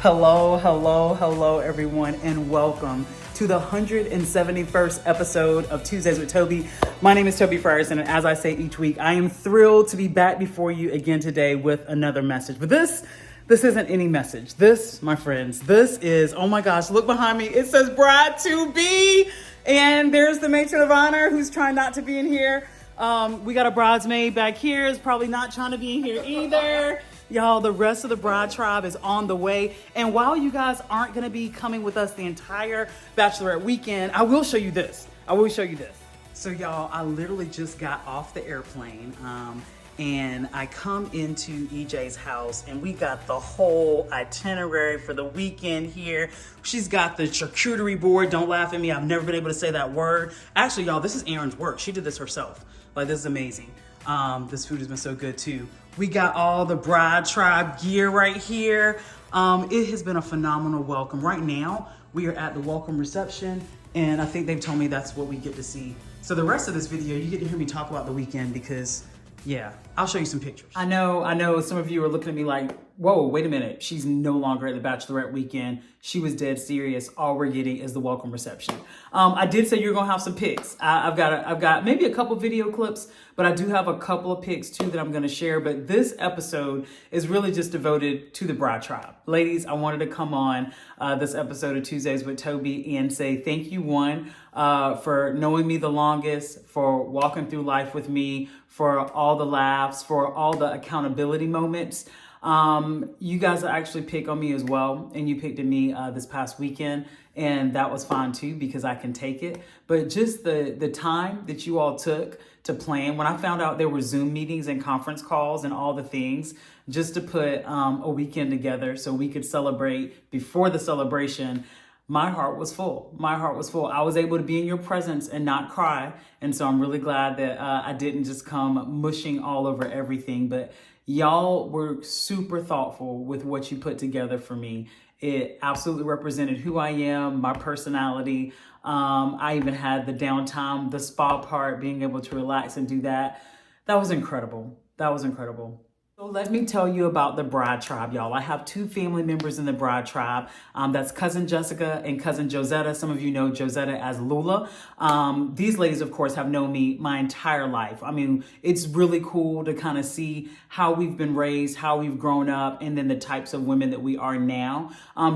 Hello, everyone, and welcome to the 171st episode of Tuesdays with Toby. My name is Toby Frierson, and as I say each week, I am thrilled to be back before you again today with another message. But this isn't any message. This, my friends, this is, oh my gosh, look behind me. It says bride to be, and there's the matron of honor who's trying not to be in here. We got a bridesmaid back here, is probably not trying to be in here either. Y'all, the rest of the bride tribe is on the way. And while you guys aren't gonna be coming with us the entire bachelorette weekend, I will show you this. So y'all, I literally just got off the airplane and I come into EJ's house and we got the whole itinerary for the weekend here. She's got the charcuterie board. Don't laugh at me. I've never been able to say that word. Actually, y'all, this is Erin's work. She did this herself. Like, this is amazing. This food has been so good too. We got all the bride tribe gear right here. It has been a phenomenal welcome. Right now, we are at the welcome reception, and I think they've told me that's what we get to see. So the rest of this video, you get to hear me talk about the weekend because, yeah, I'll show you some pictures. I know some of you are looking at me like, whoa, wait a minute. She's no longer at the bachelorette weekend. She was dead serious. All we're getting is the welcome reception. I did say you're gonna have some pics. I've got maybe a couple video clips, but I do have a couple of pics too that I'm gonna share. But this episode is really just devoted to the bride tribe. Ladies, I wanted to come on this episode of Tuesdays with Toby and say thank you, one, for knowing me the longest, for walking through life with me, for all the laughs, for all the accountability moments. You guys actually pick on me as well, and you picked at me this past weekend, and that was fine too because I can take it. But just the time that you all took to plan, when I found out there were Zoom meetings and conference calls and all the things, just to put a weekend together so we could celebrate before the celebration, my heart was full. I was able to be in your presence and not cry. And so I'm really glad that I didn't just come mushing all over everything, but y'all were super thoughtful with what you put together for me. It absolutely represented who I am, my personality. I even had the downtime, the spa part, being able to relax and do that. That was incredible. So let me tell you about the bride tribe, y'all. I have two family members in the bride tribe. That's cousin Jessica and cousin Josetta. Some of you know Josetta as Lula. These ladies, of course, have known me my entire life. I mean, it's really cool to kind of see how we've been raised, how we've grown up, and then the types of women that we are now.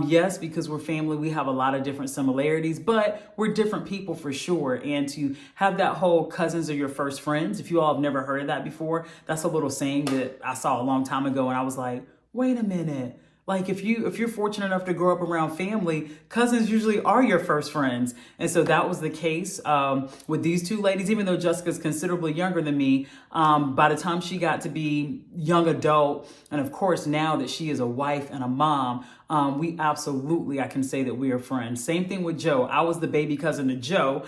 Yes, because we're family, we have a lot of different similarities, but we're different people for sure. And to have that whole cousins are your first friends, if you all have never heard of that before, that's a little saying that I saw a long time ago, and I was like, wait a minute. Like if you're fortunate enough to grow up around family, cousins usually are your first friends. And so that was the case with these two ladies, even though Jessica's considerably younger than me. By the time she got to be young adult, and of course now that she is a wife and a mom, we absolutely, I can say that we are friends. Same thing with Joe. I was the baby cousin to Joe.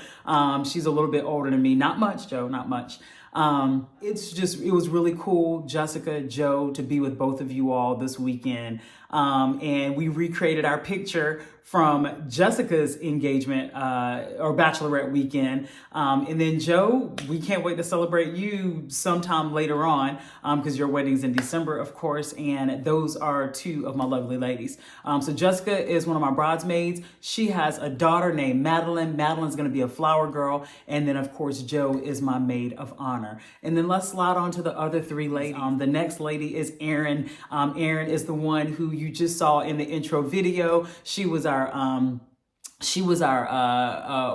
She's a little bit older than me. Not much, Joe, not much. It was really cool, Jessica, Joe, to be with both of you all this weekend. And we recreated our picture from Jessica's engagement or bachelorette weekend. And then Joe, we can't wait to celebrate you sometime later on because your wedding's in December, of course. And those are two of my lovely ladies. So Jessica is one of my bridesmaids. She has a daughter named Madeline. Madeline's going to be a flower girl. And then, of course, Joe is my maid of honor. And then let's slide on to the other three ladies. The next lady is Erin. Erin is the one who you just saw in the intro video. She was our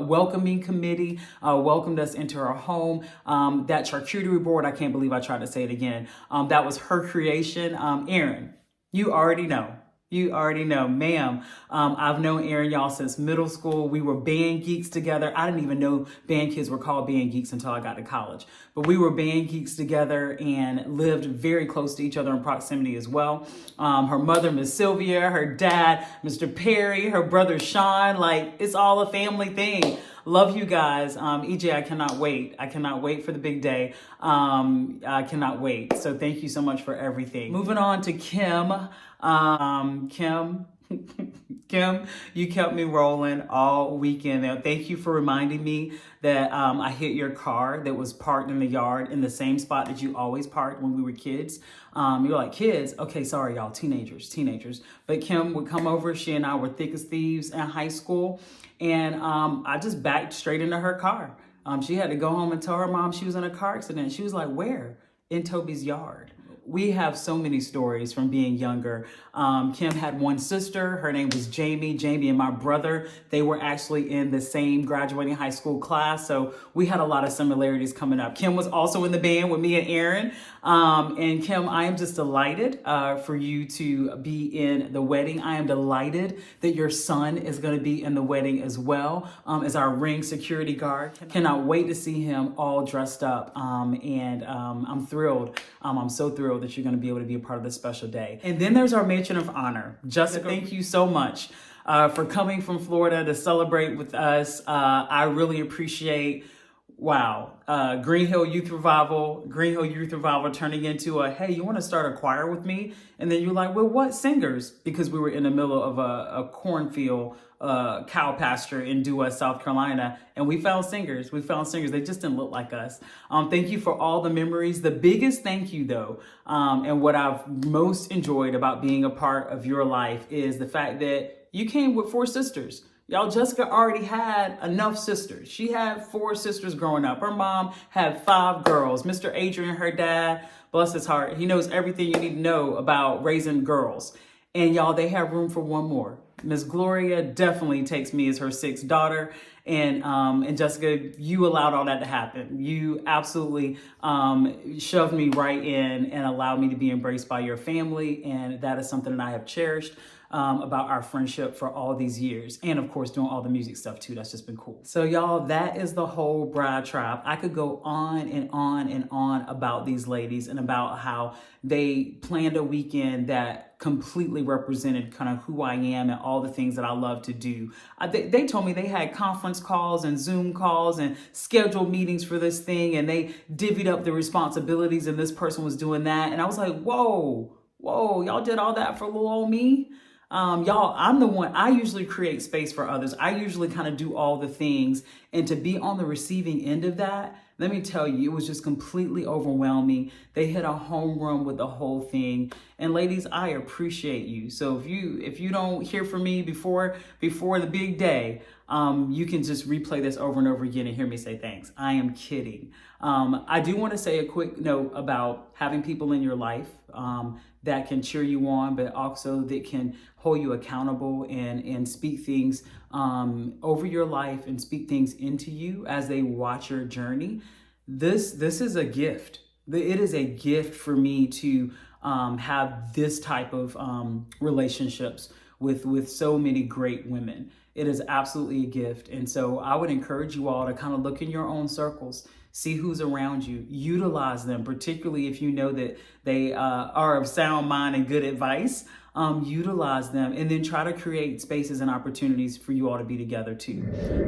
welcoming committee, welcomed us into her home. That charcuterie board, I can't believe I tried to say it again. That was her creation. Erin, you already know. Ma'am. I've known Erin, y'all, since middle school. We were band geeks together. I didn't even know band kids were called band geeks until I got to college. But we were band geeks together and lived very close to each other in proximity as well. Her mother, Miss Sylvia, her dad, Mr. Perry, her brother, Sean. Like, it's all a family thing. Love you guys. EJ, I cannot wait. I cannot wait for the big day. I cannot wait. So thank you so much for everything. Moving on to Kim. Kim, Kim, you kept me rolling all weekend. Now, thank you for reminding me that I hit your car that was parked in the yard in the same spot that you always parked when we were kids. You're like, kids? Okay, sorry, y'all, teenagers. But Kim would come over. She and I were thick as thieves in high school. And I just backed straight into her car. She had to go home and tell her mom she was in a car accident. She was like, where? In Toby's yard. We have so many stories from being younger. Kim had one sister. Her name was Jamie. Jamie and my brother, they were actually in the same graduating high school class. So we had a lot of similarities coming up. Kim was also in the band with me and Aaron. And Kim, I am just delighted for you to be in the wedding. I am delighted that your son is going to be in the wedding as well as our ring security guard. Cannot wait to see him all dressed up. And I'm thrilled. I'm so thrilled that you're going to be able to be a part of this special day. And then there's our matron of honor. Jessica, thank you so much for coming from Florida to celebrate with us. I really appreciate, Green Hill Youth Revival turning into a, hey, you want to start a choir with me? And then you're like, well, what singers? Because we were in the middle of a cornfield, cow pasture in Due West, South Carolina, and we found singers. They just didn't look like us. Thank you for all the memories. The biggest thank you, though, and what I've most enjoyed about being a part of your life is the fact that you came with 4 sisters. Y'all, Jessica already had enough sisters. She had 4 sisters growing up. Her mom had 5 girls. Mr. Adrian, her dad, bless his heart, he knows everything you need to know about raising girls. And y'all, they have room for one more. Miss Gloria definitely takes me as her 6th daughter. And Jessica, you allowed all that to happen. You absolutely shoved me right in and allowed me to be embraced by your family. And that is something that I have cherished about our friendship for all these years. And of course, doing all the music stuff too. That's just been cool. So y'all, that is the whole Bride Tribe. I could go on and on and on about these ladies and about how they planned a weekend that completely represented kind of who I am and all the things that I love to do. They told me they had conference calls and Zoom calls and scheduled meetings for this thing, and they divvied up the responsibilities, and this person was doing that. And I was like, whoa, y'all did all that for little old me? Y'all, I'm the one, I usually create space for others. I usually kind of do all the things, and to be on the receiving end of that, let me tell you, it was just completely overwhelming. They hit a home run with the whole thing. And ladies, I appreciate you. So if you don't hear from me before the big day, you can just replay this over and over again and hear me say thanks. I am kidding. I do want to say a quick note about having people in your life that can cheer you on, but also that can hold you accountable and speak things over your life and speak things into you as they watch your journey. This is a gift. It is a gift for me to have this type of relationships with so many great women. It is absolutely a gift. And so I would encourage you all to kind of look in your own circles, see who's around you, utilize them, particularly if you know that they are of sound mind and good advice. Utilize them, and then try to create spaces and opportunities for you all to be together too.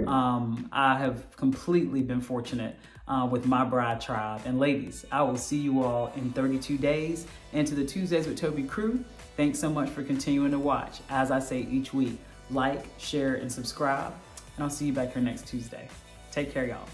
I have completely been fortunate with my Bride Tribe. And ladies, I will see you all in 32 days into the Tuesdays with Toby crew. Thanks so much for continuing to watch. As I say each week, like, share, and subscribe. And I'll see you back here next Tuesday. Take care, y'all.